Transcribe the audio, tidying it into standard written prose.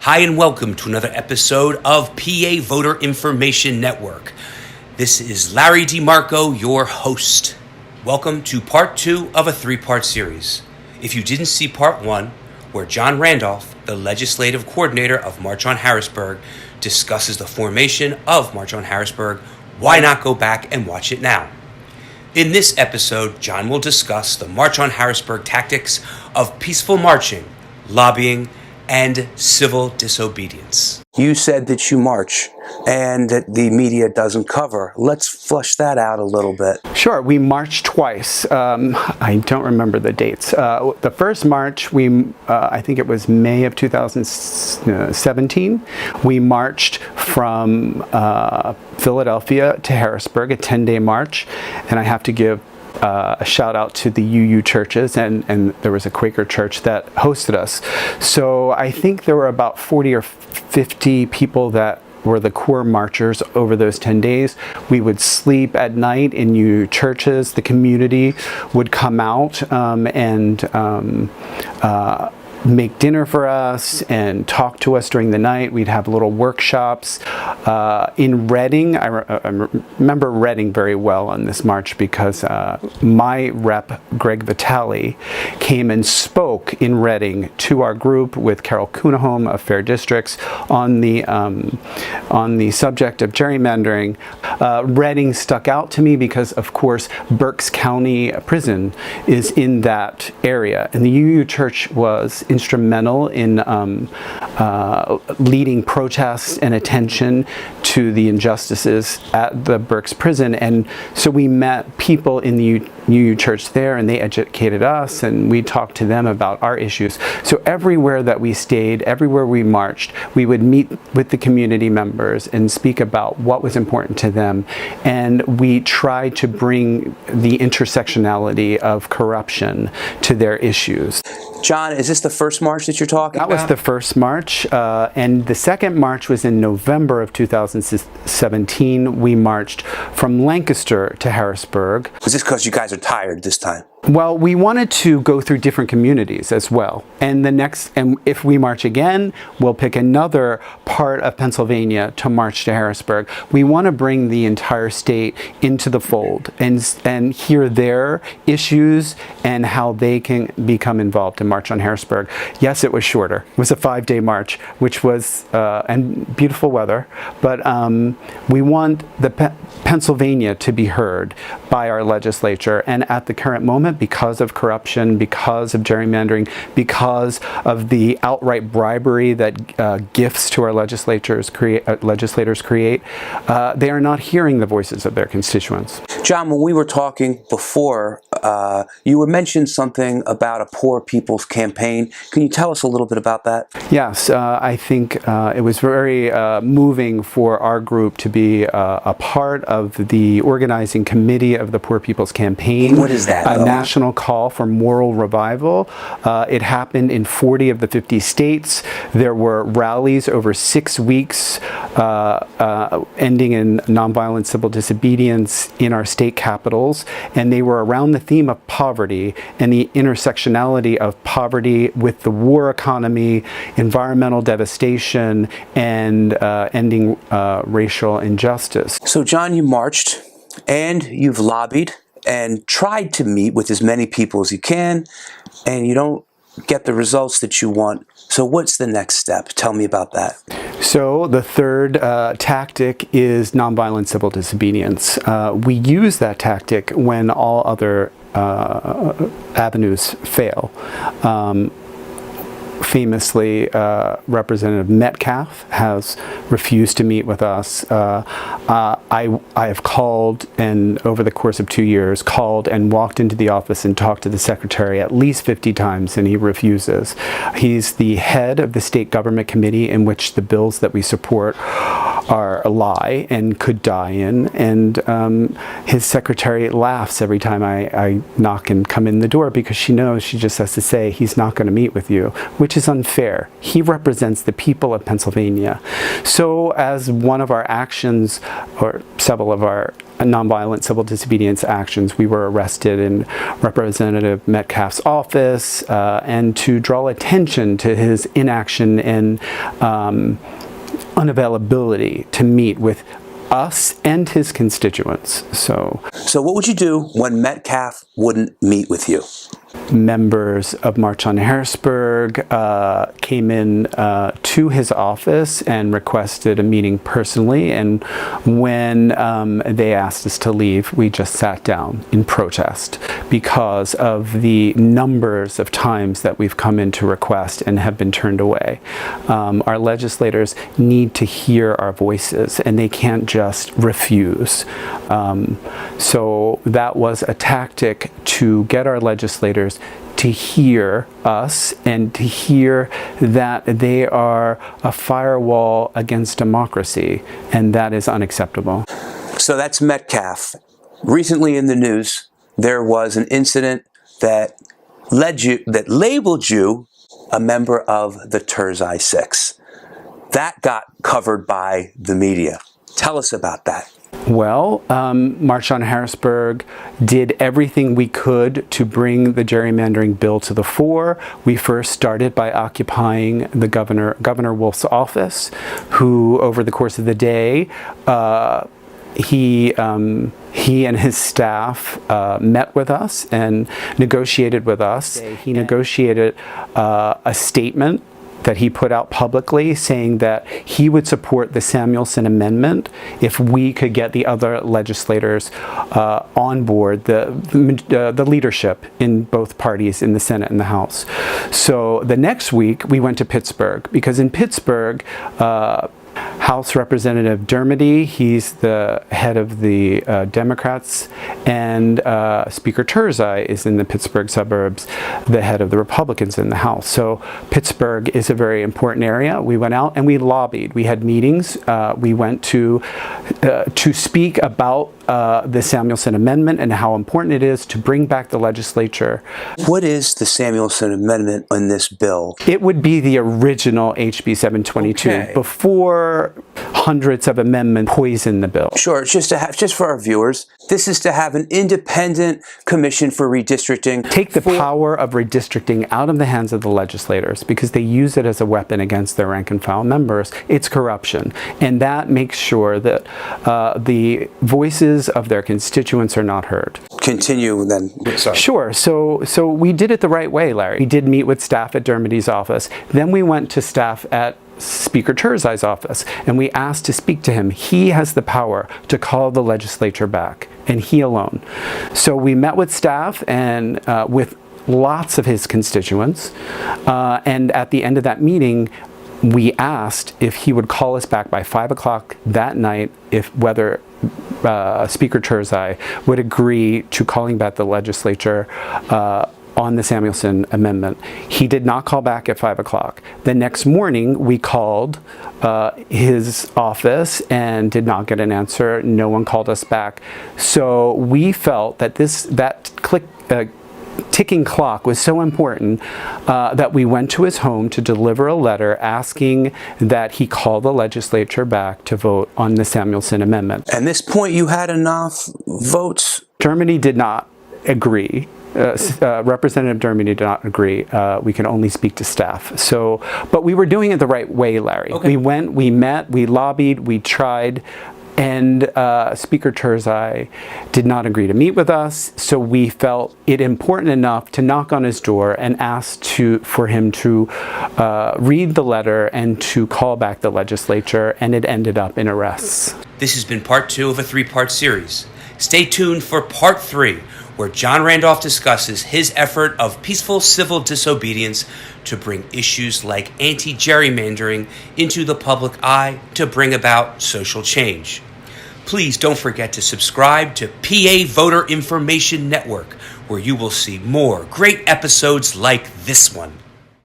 Hi and welcome to another episode of PA Voter Information Network. This is Larry DeMarco, your host. Welcome to part 2 of a 3-part series. If you didn't see part 1, where John Randolph, the legislative coordinator of March on Harrisburg, discusses the formation of March on Harrisburg, why not go back and watch it now? In this episode, John will discuss the March on Harrisburg tactics of peaceful marching, lobbying, and civil disobedience. You said that you march and that the media doesn't cover. Let's flush that out a little bit. Sure, we marched twice. I don't remember the dates. The first march, I think it was May of 2017. We marched from Philadelphia to Harrisburg, a 10-day march, and I have to give a shout out to the UU churches, and there was a Quaker church that hosted us. So I think there were about 40 or 50 people that were the core marchers over those 10 days. We would sleep at night in UU churches. The community would come out and make dinner for us and talk to us during the night. We'd have little workshops. In Reading, I remember Reading very well on this march because my rep, Greg Vitale, came and spoke in Reading to our group with Carol Kuhnholm of Fair Districts on the subject of gerrymandering. Reading stuck out to me because, of course, Berks County Prison is in that area, and the UU Church was instrumental in leading protests and attention to the injustices at the Berks prison. And so we met people in the UU Church there, and they educated us, and we talked to them about our issues. So everywhere that we stayed, everywhere we marched, we would meet with the community members and speak about what was important to them. And we tried to bring the intersectionality of corruption to their issues. John, is this the first march that you're talking about? That was the first march, and the second march was in November of 2017. We marched from Lancaster to Harrisburg. Was this because you guys are tired this time? Well, we wanted to go through different communities as well. And if we march again, we'll pick another part of Pennsylvania to march to Harrisburg. We want to bring the entire state into the fold and hear their issues and how they can become involved in March on Harrisburg. Yes, it was shorter. It was a 5-day march, which was, and beautiful weather, but we want Pennsylvania to be heard by our legislature. And at the current moment, because of corruption, because of gerrymandering, because of the outright bribery that gifts to our legislators create, they are not hearing the voices of their constituents. John, when we were talking before, you were mentioning something about a poor people's campaign. Can you tell us a little bit about that? Yes, I think it was very moving for our group to be a part of the organizing committee of the Poor People's Campaign. What is that? A national call for moral revival. It happened in 40 of the 50 states. There were rallies over 6 weeks, ending in nonviolent civil disobedience in our state capitals, and they were around the theme of poverty and the intersectionality of poverty with the war economy, environmental devastation, and ending racial injustice. So, John, you marched and you've lobbied and tried to meet with as many people as you can, and you don't get the results that you want. So what's the next step? Tell me about that. So the third tactic is nonviolent civil disobedience. We use that tactic when all other avenues fail. Famously, Representative Metcalf has refused to meet with us. I have called, and over the course of 2 years, called and walked into the office and talked to the secretary at least 50 times, and he refuses. He's the head of the state government committee in which the bills that we support are a lie and could die in, and his secretary laughs every time I knock and come in the door because she knows she just has to say he's not going to meet with you, which is unfair. He represents the people of Pennsylvania. So as one of our actions, or several of our nonviolent civil disobedience actions, we were arrested in Representative Metcalf's office and to draw attention to his inaction and unavailability to meet with us and his constituents. So what would you do when Metcalf wouldn't meet with you? Members of March on Harrisburg came in to his office and requested a meeting personally, and when they asked us to leave, we just sat down in protest because of the numbers of times that we've come in to request and have been turned away. Our legislators need to hear our voices, and they can't just refuse. So that was a tactic to get our legislators to hear us and to hear that they are a firewall against democracy, and that is unacceptable. So that's Metcalf. Recently in the news, there was an incident that labeled you a member of the Turzai Six. That got covered by the media. Tell us about that. Well, March on Harrisburg did everything we could to bring the gerrymandering bill to the fore. We first started by occupying the Governor Wolf's office, who over the course of the day, he and his staff met with us and negotiated with us. He negotiated a statement that he put out publicly saying that he would support the Samuelson Amendment if we could get the other legislators on board, the leadership in both parties in the Senate and the House. So the next week we went to Pittsburgh, because in Pittsburgh, House Representative Dermody, he's the head of the Democrats, and Speaker Turzai is in the Pittsburgh suburbs, the head of the Republicans in the House. So Pittsburgh is a very important area. We went out and we lobbied. We had meetings. We went to speak about the Samuelson Amendment and how important it is to bring back the legislature. What is the Samuelson Amendment in this bill? It would be the original HB 722 before hundreds of amendments poisoned the bill. Sure, just for our viewers, this is to have an independent commission for redistricting. Take the power of redistricting out of the hands of the legislators, because they use it as a weapon against their rank and file members. It's corruption, and that makes sure that the voices of their constituents are not heard. Continue then. Sorry. Sure. So we did it the right way, Larry. We did meet with staff at Dermody's office. Then we went to staff at Speaker Turzai's office, and we asked to speak to him. He has the power to call the legislature back, and he alone. So we met with staff and with lots of his constituents, and at the end of that meeting, we asked if he would call us back by 5 o'clock that night, whether Speaker Turzai would agree to calling back the legislature on the Samuelson Amendment. He did not call back at 5 o'clock. The next morning, we called his office and did not get an answer. No one called us back. So we felt that ticking clock was so important that we went to his home to deliver a letter asking that he call the legislature back to vote on the Samuelson Amendment. At this point, you had enough votes? Germany did not agree. Representative Dermody did not agree. We can only speak to staff. So, but we were doing it the right way, Larry. Okay. We went, we met, we lobbied, we tried, and Speaker Turzai did not agree to meet with us. So we felt it important enough to knock on his door and ask for him to read the letter and to call back the legislature, and it ended up in arrests. This has been part 2 of a 3-part series. Stay tuned for part 3, where John Randolph discusses his effort of peaceful civil disobedience to bring issues like anti-gerrymandering into the public eye to bring about social change. Please don't forget to subscribe to PA Voter Information Network, where you will see more great episodes like this one.